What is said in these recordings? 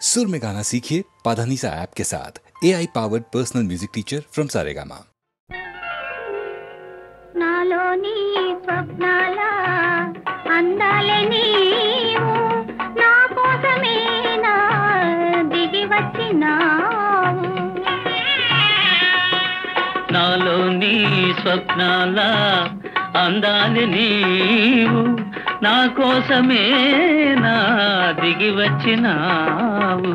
सुर में गाना सीखिए पाधानीसा ऐप के साथ। AI powered personal music teacher from Saregama. నాలోని స్వప్నాల అందాలే నీవు నా కోసమే నా దిగి వచ్చినావు. నాలోని స్వప్నాల అందాలే నీవు నా కోసమే నా దిగి వచ్చినావు.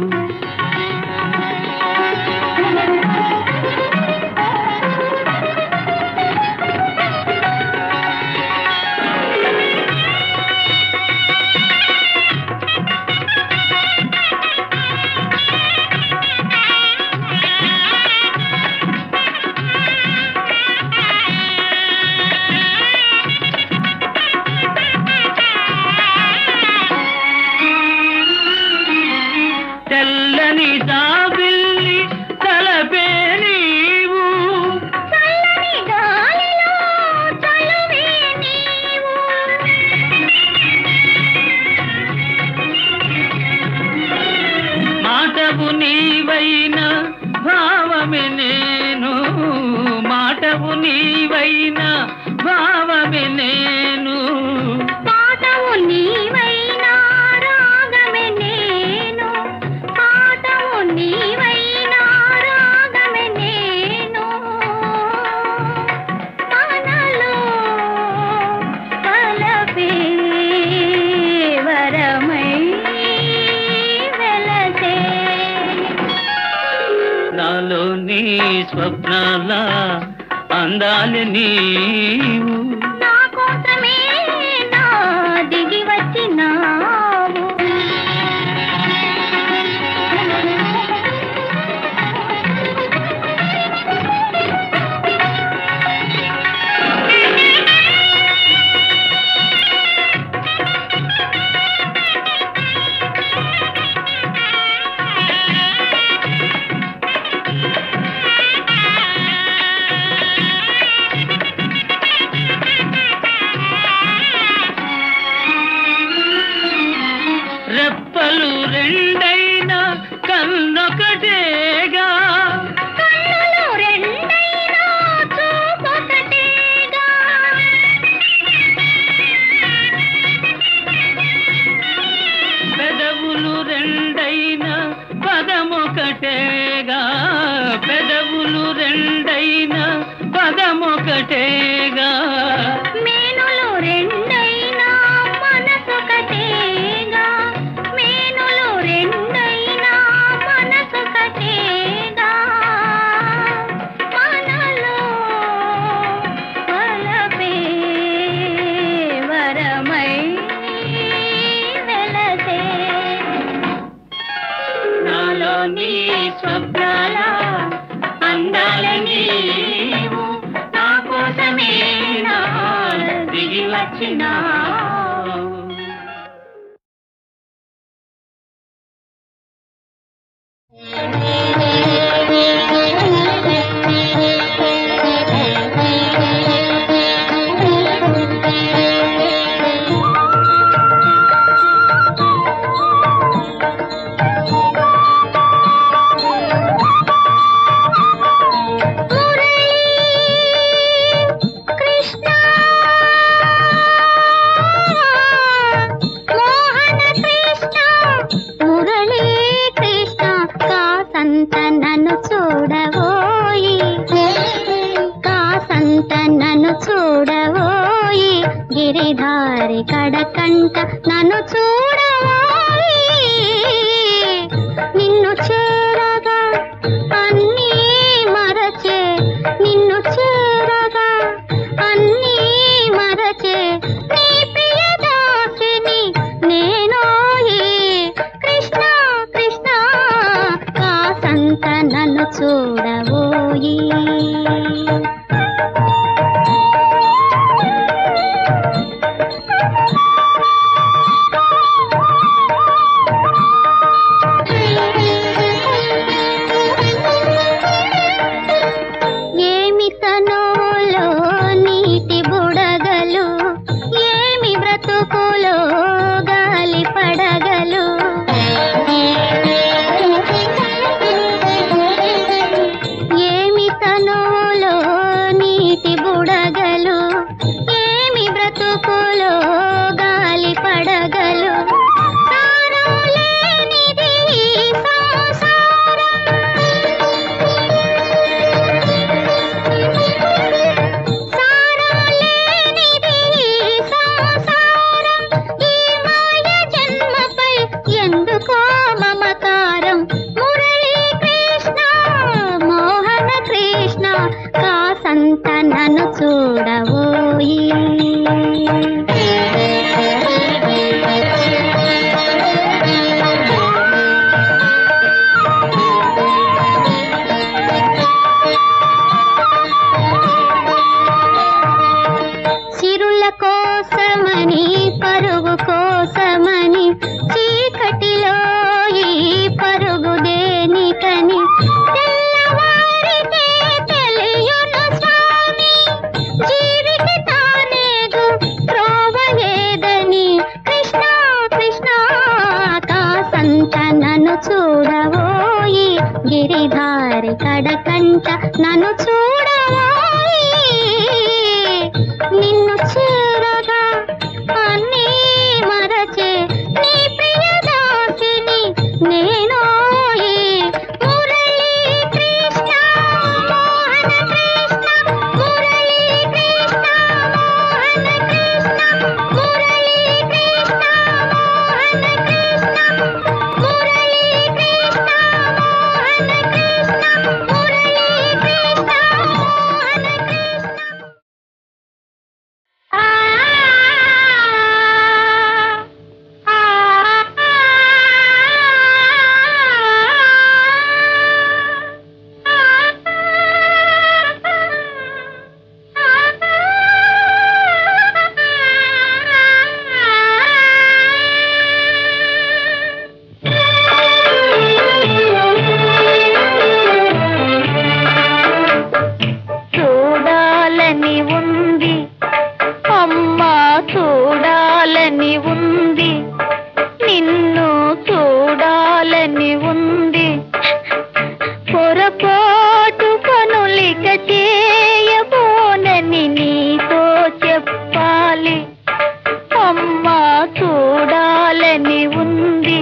తెల్లని జాబిల్లి తలపే నీవు చల్లని గాలిలో చలువే నీవు మాటవు నీవైన భావమే నేను, మాటవు నీవైన భావమే నేను, పాటవు నీవైనా రాగమే నేను, పాటవు నీవైనా రాగమే నేను. మనలో కలపే వరమై వెలసే. నాలో నీ స్వప్నాల అందాలి నీవు నా కోసమే నా దిగి వచ్చినావు. రెప్పలు రెండైనా కన్నొకటేగా, కన్నులు రెండైనా చూపొకటేగా, పెదవులు రెండైనా పదమొకటేగా, పెదవులు రెండైనా పదమొకటేగా, మేనులు రెండైనా మనసొకటేగా, మేనులు రెండైనా మనసొకటేగా. మనలో వలపే వరమై వెలసే. నాలో నీ స్వప్నాల అందాల నీవు నా కోసమే నా దిగి వచ్చినావు. కృష్ణ మోహన కృష్ణ మురళీ కృష్ణ కాసంత నన్ను చూడవోయి, కాసంత నన్ను చూడవోయి, గిరిధారి కడకంట నన్ను చూడవోయి. నిన్ను చేరగా అన్నీ మరచే, నిన్ను చేరగా అన్నీ మరచే, నీ ప్రియదాసిని నేనోయి. కృష్ణ కృష్ణ కాసంత నన్ను చూడవోయి. కడకంట నన్ను చూడవోయి గిరిధారి కడకంట నన్ను చూడవోయి నిన్ను చేరగా అన్నీ మరచే నీ ప్రియదాసిని నేనోయి మురళీ కృష్ణ మోహన కృష్ణ మురళీ కృష్ణ మోహన కృష్ణ మురళీ కృష్ణ మోహన కృష్ణ మురళీ కృష్ణ మోహన కృష్ణ మురళీ కృష్ణ మోహన కృష్ణ చూడాలని ఉంది అమ్మా చూడాలని ఉంది నిన్ను చూడాలని ఉంది పొరపాటు పనులిక చేయబోనని నీతో చెప్పాలి అమ్మా చూడాలని ఉంది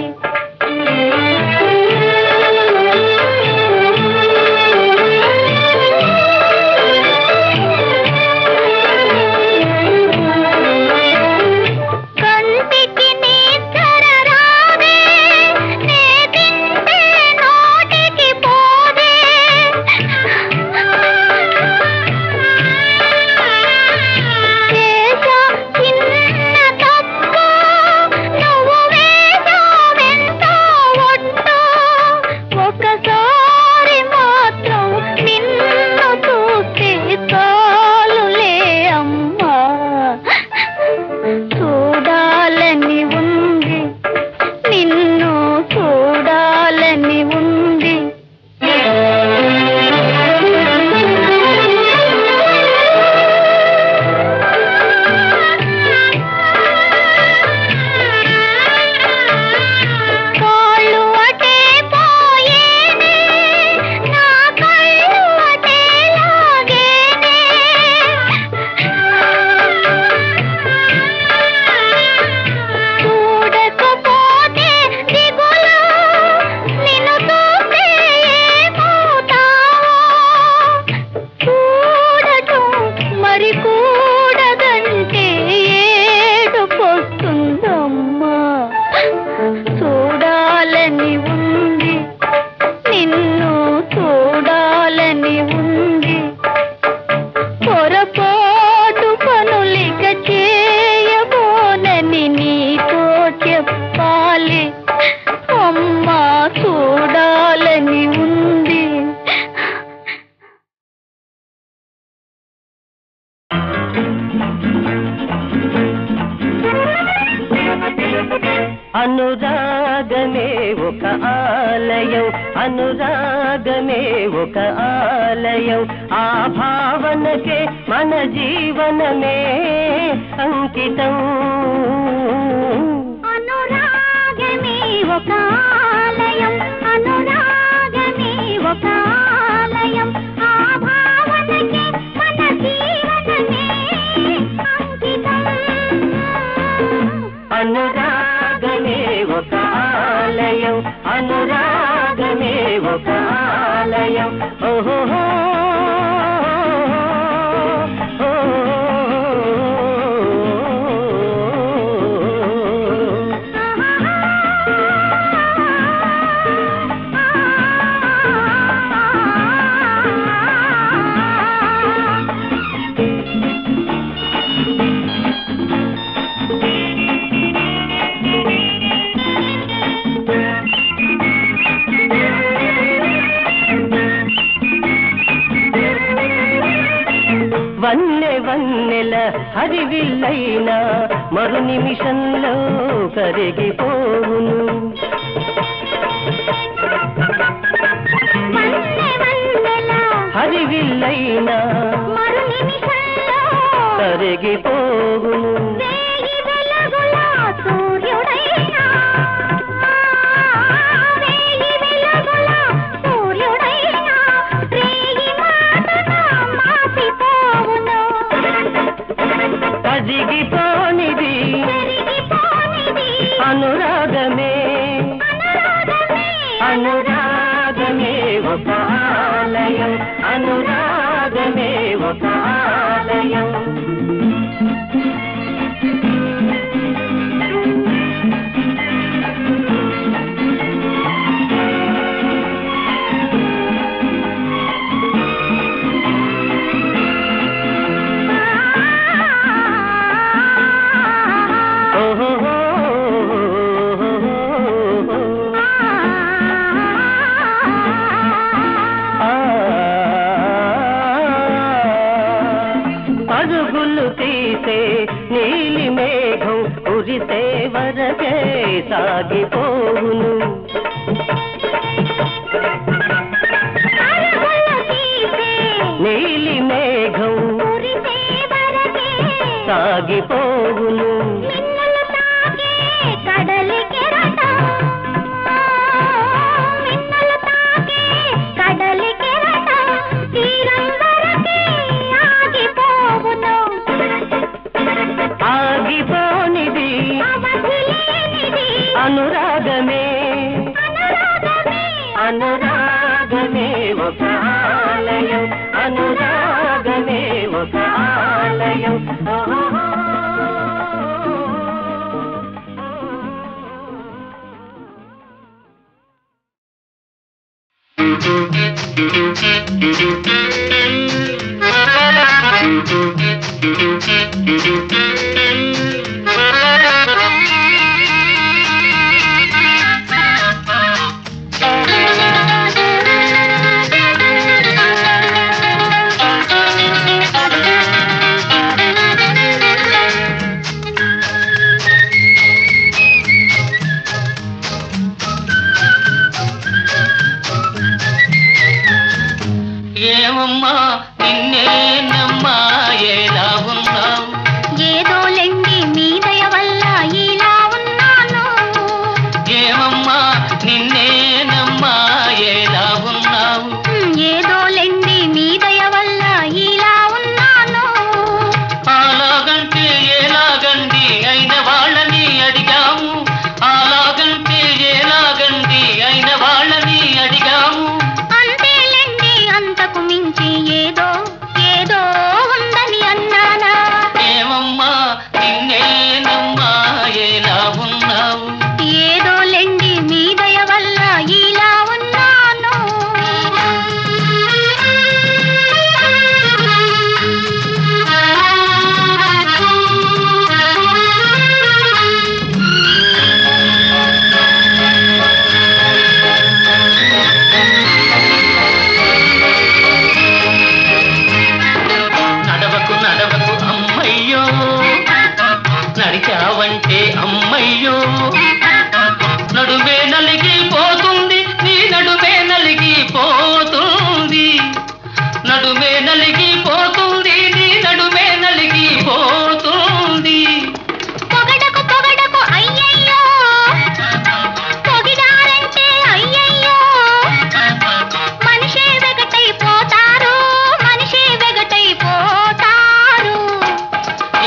కంటికి నిద్ర రాదే నే తింటే నోటికి పోదే చేసా చిన్న తప్పు నువ్వు వేసావెంతో ఒట్టు ఒకసారి మాత్రం నిన్ను చూస్తే చాలులే అమ్మా చూడాలని ఉంది నిన్ను చూడాలని ఉంది కాళ్ళు అటే పోయేనే నా కళ్ళు అటే లాగేనే చూడకపోతే దిగులు నిన్ను చూస్తే ఏమవుతావో చూడటం మరి కూడదంటే ఏడుపొస్తుందమ్మా చూడాలని ఉంది నిన్ను చూడాలని ఉంది పొరపాటు పనులిక చేయబోనని నీతో చెప్పాలి అమ్మా చూడాలని ఉంది అనురాగమే ఒక ఆలయం అనురాగమే ఒక ఆలయం ఆ భావనకే మన జీవనమే అంకితం అనురాగమే ఒక ఆలయం అనురాగమే ఒక ఆలయం ఆ భావనకే మన జీవనమే అంకితం అనురాగమే ఒక ఆలయం అనురాగమే ఒక ఆలయం ఓహో వన్నె వన్నెల హరివిల్లైనా మరు నిమిషంలో కరిగిపోవును హరివిల్లైనా కరిగిపోవును అనురాగమే ఒక ఆలయం, అనురాగమే ఒక ఆలయం. పరుగులు తీసే నీలి మేఘం కురిసే వరకే సాగిపోవును. నీలి మేఘం సాగిపోవును. ఆగిపోనిది అనురాగమే, అనురాగమే ఒక ఆలయం, అనురాగమే ఒక ఆలయం. ఏమమ్మా నిన్నేనమ్మా ఎలా ఉన్నావు? ఏదో లెండి మీ దయ వల్ల ఇలా ఉన్నాను. ఏమమ్మా నిన్నేనమ్మా ఎలా ఉన్నావు? ఏదో లెండి మీ దయ వల్ల ఇలా ఉన్నాను. అలాగంటే ఎలాగండి అయిన వాళ్ళని అడిగాము, అలాగంటే ఎలాగండి అయిన వాళ్ళని అడిగాము. అంతకు మించి ఏదో ఏదో ఉందని అన్నానా? ఏమమ్మా నిన్నేనమ్మా ఎలా ఉన్నావు? ఏదో లెండి మీ దయ వల్ల ఇలా ఉన్నాను. నడిచావంటే అమ్మయ్యో నడుమే నలిగిపోతుంది, నీ నడుమే నలిగిపోతుంది, నడుమే నలిగిపోతుంది, నీ నడుమే నలిగిపోతుంది. పొగడకు పొగడకు అయ్యయ్యో, పొగిడారంటే అయ్యయ్యో, మనిషే వెగటైపోతారు, మనిషే వెగటైపోతారు.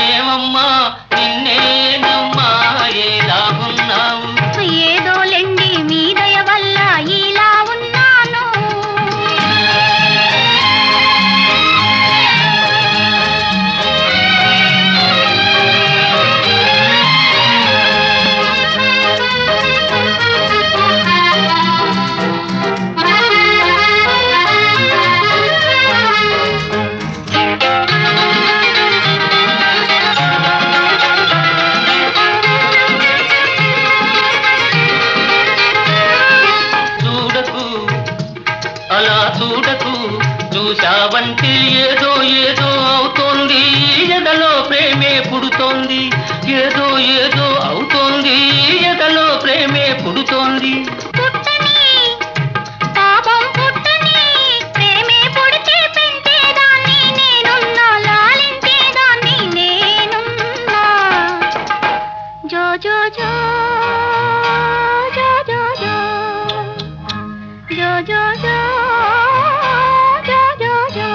ఏమమ్మా నిన్నేనమ్మా ఎలా ఉన్నావు? ఏదో లెండి మీ దయ వల్ల ఇలా ఉన్నాను. అలా చూడకు, చూశావంటే ఏదో ఏదో అవుతోంది, ఎదలో ప్రేమే పుడుతోంది, ఏదో ఏదో అవుతోంది, ఎదలో ప్రేమే పుడుతోంది. పుట్టని పాపం పుట్టని ప్రేమే పుడితే పెంచేదాన్ని నేనున్నా, లాలించేదాన్ని నేనున్నా. జో జో జో జో జో జో జో జో జో జో జో జో.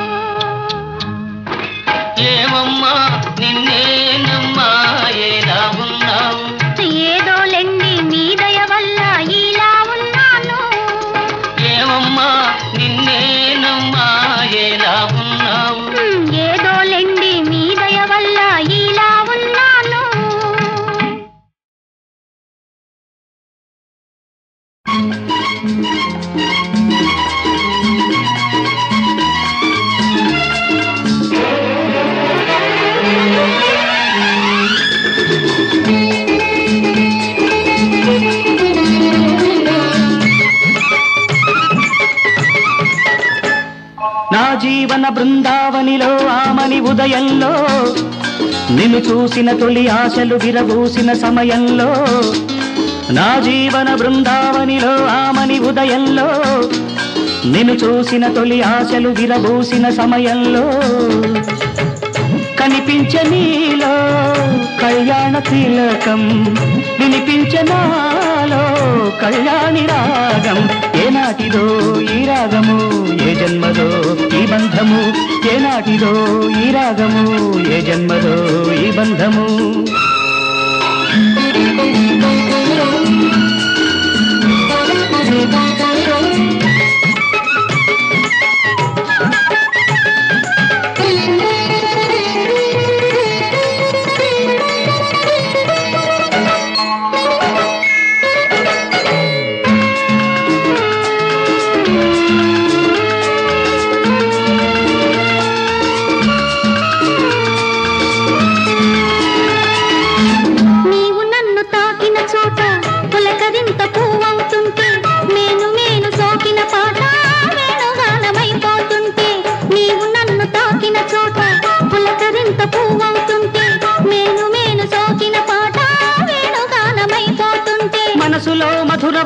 ఏమమ్మా నిన్నేనమ్మా ఎలా ఉన్నావు? ఏదో లెండి మీ దయ వల్ల ఇలా ఉన్నాను. జీవన బృందావనిలో ఆమని ఉదయంలో నిన్ను చూసిన తొలి ఆశలు విరబూసిన సమయంలో నా జీవన బృందావనిలో ఆమని ఉదయంలో నిన్ను చూసిన తొలి ఆశలు విరబూసిన సమయంలో కనిపించే నీలో కళ్యాణ తిలకం వినిపించే నాలో కళ్యాణి రాగం ఏనాటిదో ఈ రాగము ఏ జన్మదో ఈ బంధము ఏనాటిదో ఈ రాగము ఏ జన్మదో ఈ బంధము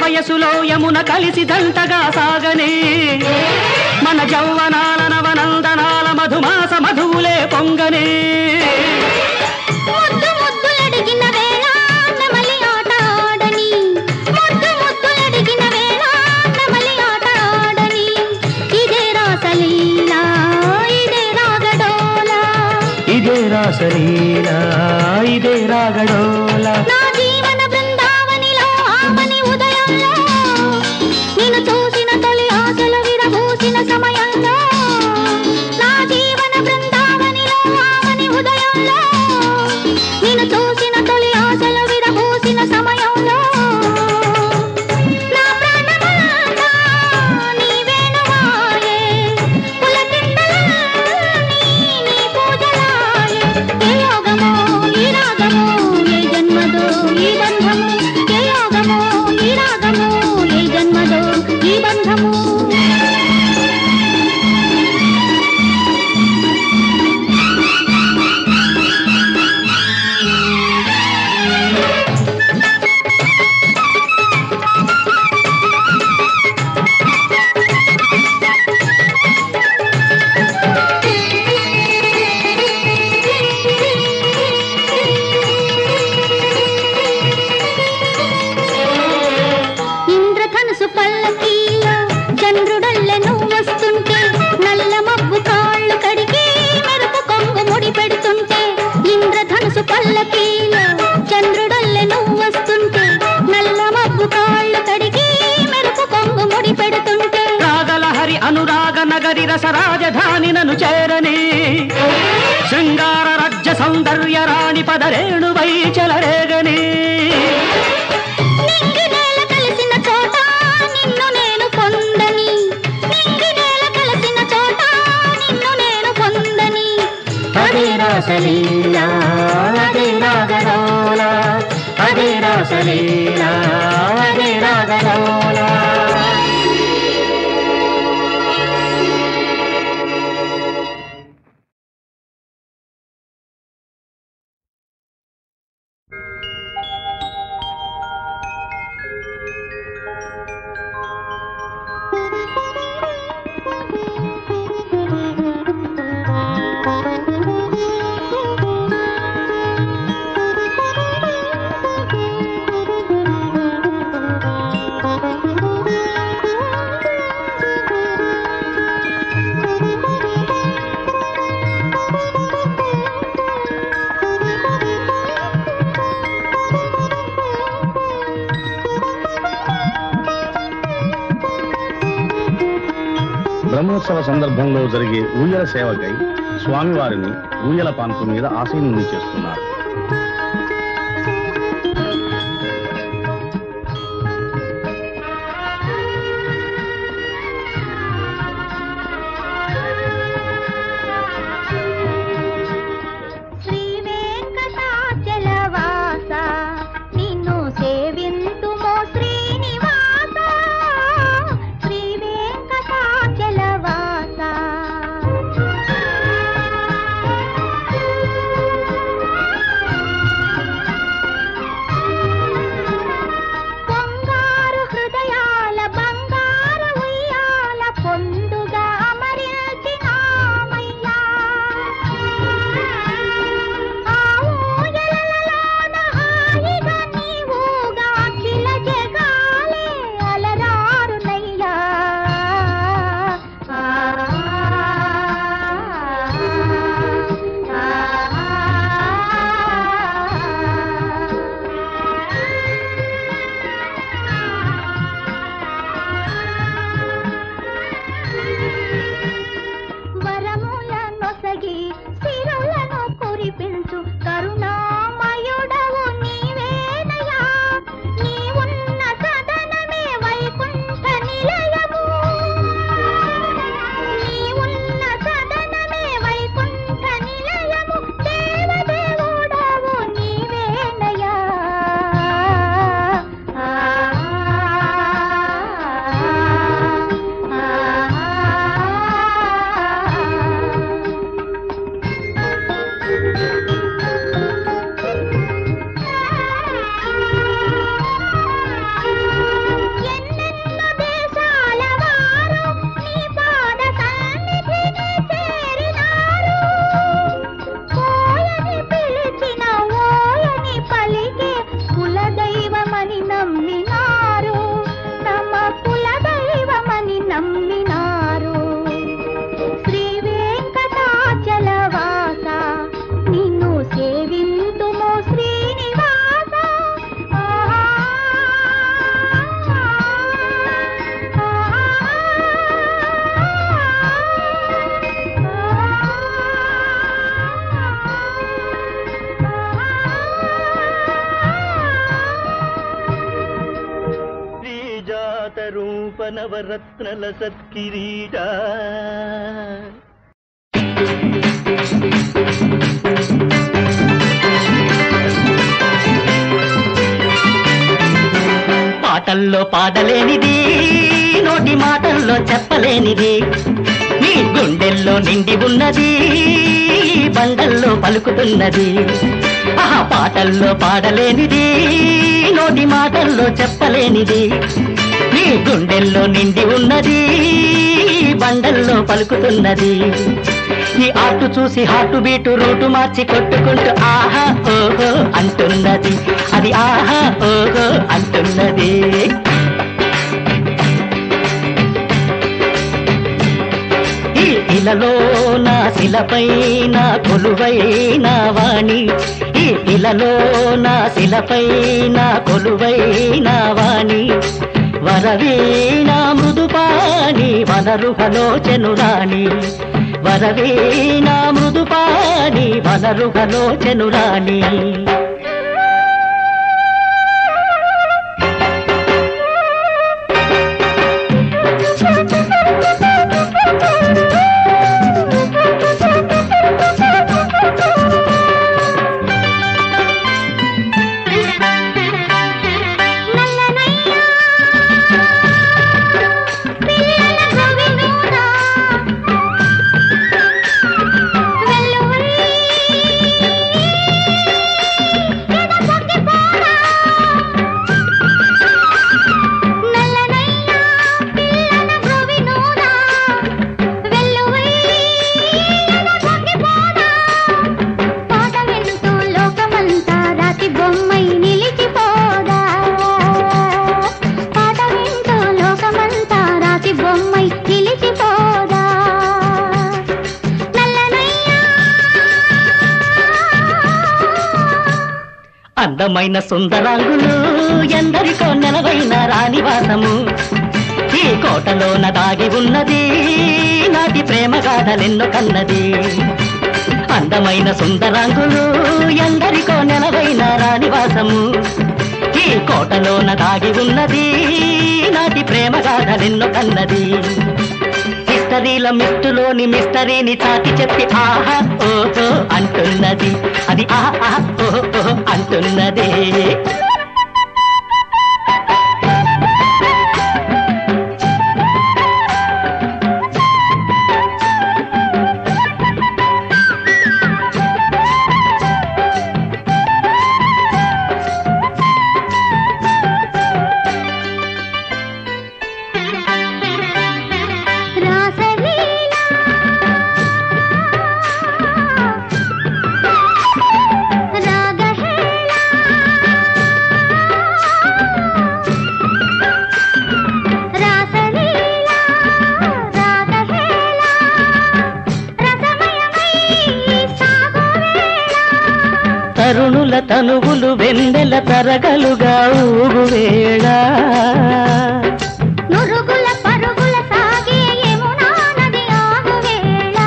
వయసులో యమున కలిసి దంటగా సాగనే మన జౌవనాల నవనందనాల మధుమాస మధువులే పొంగనే ఇదే రాసలీలా ఇదే రాగడోలా అనురాగ నగరి రస రాజధాని నను చేరని శృంగార రాజ్య సౌందర్య రాణి పదరేణువై చెలరేగని అదే రాసలీలా అదే రాగడోలా అదే రాసలీలా అదే రాగడోలా బ్రహ్మోత్సవ సందర్భంలో జరిగే ఊయల సేవకై స్వామివారిని ఊయల పాన్పు మీద ఆసీనుని చేస్తున్నారు. పనవరత్నల సత్కిరీట పాటల్లో పాడలేనిది నోటి మాటల్లో చెప్పలేనిది నీ గుండెల్లో నిండి ఉన్నది బండల్లో పలుకుతున్నది ఆహా పాటల్లో పాడలేనిది నోటి మాటల్లో చెప్పలేనిది నీ గుండెల్లో నిండి ఉన్నది బండల్లో పలుకుతున్నది నీ ఆటు చూసి హాటు బీటు రూటు మార్చి కొట్టుకుంటూ ఆహా ఓహో అంటున్నది అది ఆహా ఓహో అంటున్నది ఈ ఇలలో నా శిలపైన కొలువైన వాణి ఈ ఇలలో నా శిలపైన కొలువైన వాణి వరవీణ మృదుపాని వనరుహలోచనురాణి వరవీణ మృదుపాని వనరుహలోచనురాణి అందమైన సుందరాంగులు ఎందరికో నెలవైన రాణివాసము ఈ కోటలోన దాగి ఉన్నది నాటి ప్రేమ గాథలెన్నో కన్నది అందమైన సుందరాంగులు ఎందరికో నెలవైన రాణివాసము ఈ కోటలోన దాగి ఉన్నది నాటి ప్రేమ గాథలెన్నో కన్నది మిస్టరీల మిస్టులోని మిస్టరీని చాటి చెప్పి ఆహా ఓహో అంటున్నది అది ఆహా ఓహో అంటున్నది తరుణుల తనువులు వెన్నెల తరగలుగా ఊగువేళ నురుగుల పరుగుల సాగే యమునా నది ఆగువేళ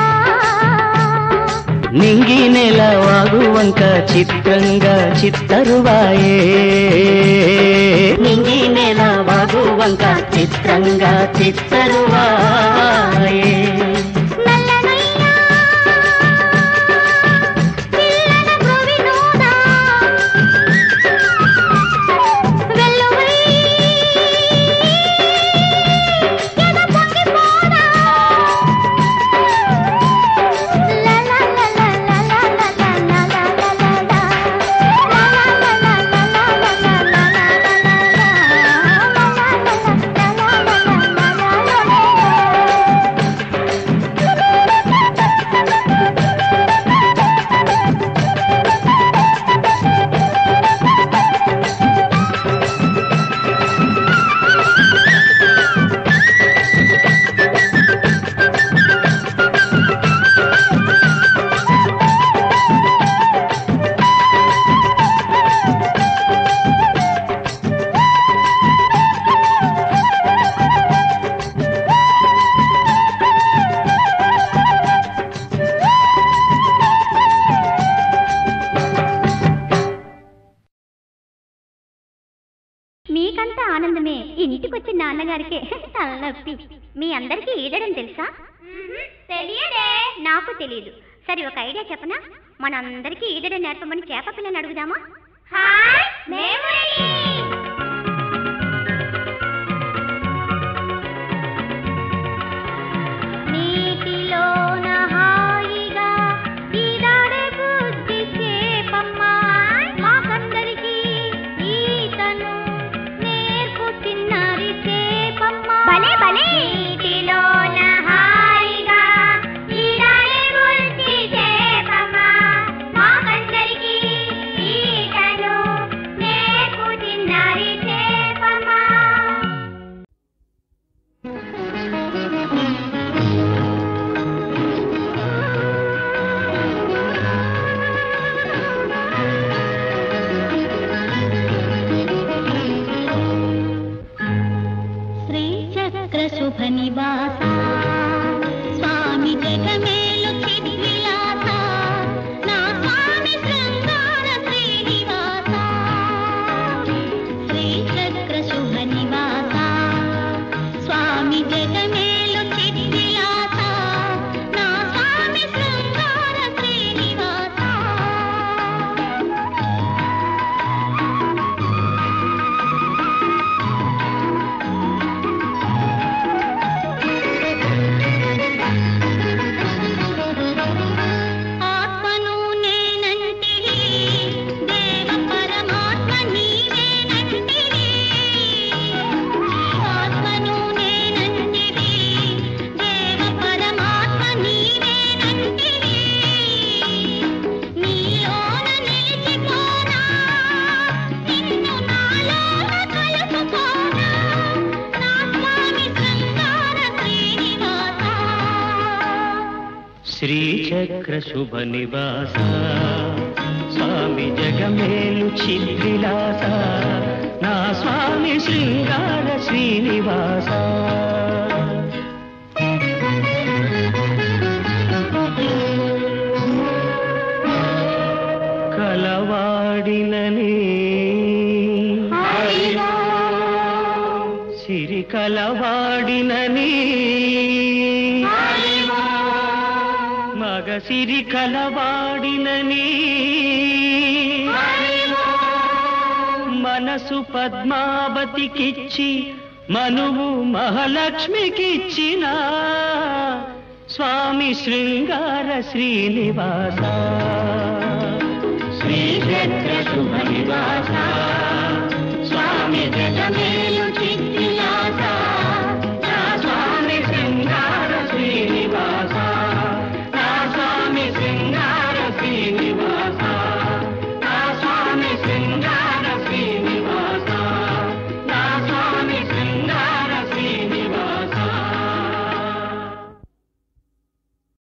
నింగి నెల వాగువంక చిత్రంగా చిత్తరువాయే నింగి నెల వాగువంక చిత్రంగా చిత్తరువాయే మీకంతా ఆనందమే ఇంటికొచ్చిన నాన్నగారికే తలనొప్పి. మీ అందరికీ ఈదడం తెలుసా? తెలియదే. నాకు తెలియదు. సరే, ఒక ఐడియా చెప్పనా? మనందరికీ ఈదడం నేర్పమని చేప పిల్లని అడుగుదామా? నీటిలోన హాయిగా ఈదాడే బుద్ధి చేపమ్మ, మాకందరికీ ఈతను నేర్పు చిన్నారి చేపమ్మ. భలే భలే. నీటిలోన హాయిగా ఈదాడే బుద్ధి చేపమ్మ, మాకందరికీ ఈతను నేర్పు చిన్నారి చేపమ్మ. శ్రీచక్ర శుభ నివాస స్వామి జగమేలు చిద్విలాస, నా స్వామి శృంగార శ్రీనివాస. శ్రీచక్ర శుభ నివాస స్వామి జగమేలు చిద్విలాస, నా స్వామి శృంగార శ్రీనివాస. ఆత్మను నేనంటివి, దేవ పరమాత్మ నీవేనంటివి. ఆత్మను నేనంటివి, దేవ పరమాత్మ నీవేనంటివి. నీలోన నిలిచిపోనా, నిన్ను నాలోన కలుపుకోనా, నా స్వామి శృంగార శ్రీనివాస. శ్రీచక్ర శుభ నివాస స్వామి జగమేలు చిద్విలాస, నా స్వామి శృంగార శ్రీనివాస. కలవాడినని సిరి కలవాడినని, మగ సిరి కలవాడినని, మనసు పద్మావతికిచ్చి మనువు మహాలక్ష్మికిచ్చిన స్వామి శృంగార శ్రీనివాస. శ్రీచక్ర శుభ నివాస స్వామి జగమే